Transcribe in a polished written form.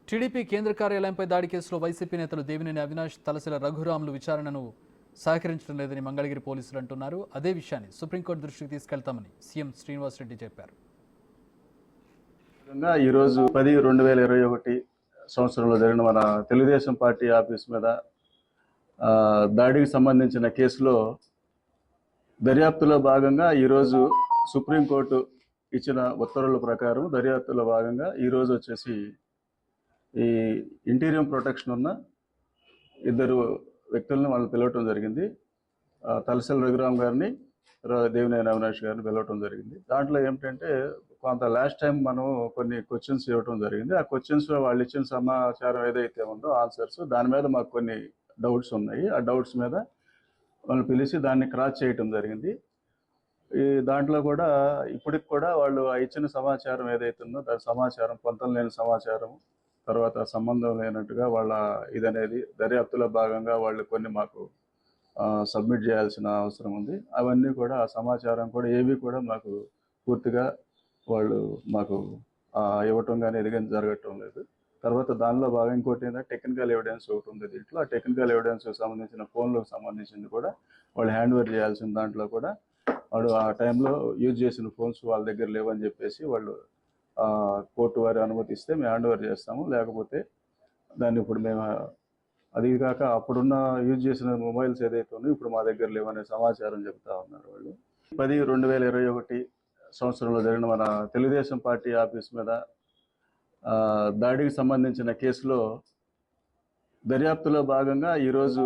TDP కేంద్ర కార్యాలయంపై దాడి కేసులో వైసీపీ నేతలు దేవినేని అవినాష్, తలసిల రఘురాములు విచారణను సహకరించడం లేదని మంగళగిరి పోలీసులు అంటున్నారు. అదే విషయాన్ని సుప్రీంకోర్టు దృష్టికి తీసుకెళ్తామని సీఎం శ్రీనివాసరెడ్డి చెప్పారు. ఈరోజు 10/2021 సంవత్సరంలో జరిగిన మన తెలుగుదేశం పార్టీ ఆఫీస్ మీద దాడికి సంబంధించిన కేసులో దర్యాప్తులో భాగంగా ఈరోజు సుప్రీంకోర్టు ఇచ్చిన ఉత్తర్వుల ప్రకారం దర్యాప్తులో భాగంగా ఈరోజు వచ్చేసి ఈ ఇంటీరియం ప్రొటెక్షన్ ఉన్న ఇద్దరు వ్యక్తులను వాళ్ళు పిలవటం జరిగింది. తలసిల రఘురామ్ గారిని, దేవినేని అవినాష్ గారిని పిలవటం జరిగింది. దాంట్లో ఏమిటంటే కొంత లాస్ట్ టైం మనం కొన్ని క్వశ్చన్స్ ఇవ్వటం జరిగింది. ఆ క్వశ్చన్స్లో వాళ్ళు ఇచ్చిన సమాచారం ఏదైతే ఉందో ఆన్సర్స్, దాని మీద మాకు కొన్ని డౌట్స్ ఉన్నాయి. ఆ డౌట్స్ మీద వాళ్ళు పిలిచి దాన్ని క్రాస్ చేయటం జరిగింది. ఈ దాంట్లో కూడా ఇప్పటికి కూడా వాళ్ళు ఇచ్చిన సమాచారం ఏదైతే ఉందో దాని సమాచారం పొంతం లేని సమాచారం, తర్వాత సంబంధం లేనట్టుగా వాళ్ళ ఇదనేది దర్యాప్తులో భాగంగా వాళ్ళు కొన్ని మాకు సబ్మిట్ చేయాల్సిన అవసరం ఉంది. అవన్నీ కూడా ఆ సమాచారం కూడా ఏవి కూడా మాకు పూర్తిగా వాళ్ళు మాకు ఇవ్వటం కానీ ఇది కానీ జరగటం లేదు. తర్వాత దానిలో భాగం ఇంకోటి ఏంటంటే టెక్నికల్ ఎవిడెన్స్ ఒకటి ఉంది. దీంట్లో ఆ టెక్నికల్ ఎవిడెన్స్కి సంబంధించిన ఫోన్లకు సంబంధించింది కూడా వాళ్ళు హ్యాండ్ ఓవర్ చేయాల్సిన దాంట్లో కూడా వాడు ఆ టైంలో యూజ్ చేసిన ఫోన్స్ వాళ్ళ దగ్గర లేవని చెప్పేసి వాళ్ళు కోర్టు వారి అనుమతిస్తే మేము హ్యాండ్ ఓవర్ చేస్తాము. లేకపోతే దాన్ని ఇప్పుడు మేము అది కాక అప్పుడున్న యూజ్ చేసిన మొబైల్స్ ఏదైతే ఉన్నాయో ఇప్పుడు మా దగ్గర లేవనే సమాచారం చెప్తా ఉన్నారు వాళ్ళు. 10/2021 సంవత్సరంలో జరిగిన మన తెలుగుదేశం పార్టీ ఆఫీస్ మీద దాడికి సంబంధించిన కేసులో దర్యాప్తులో భాగంగా ఈరోజు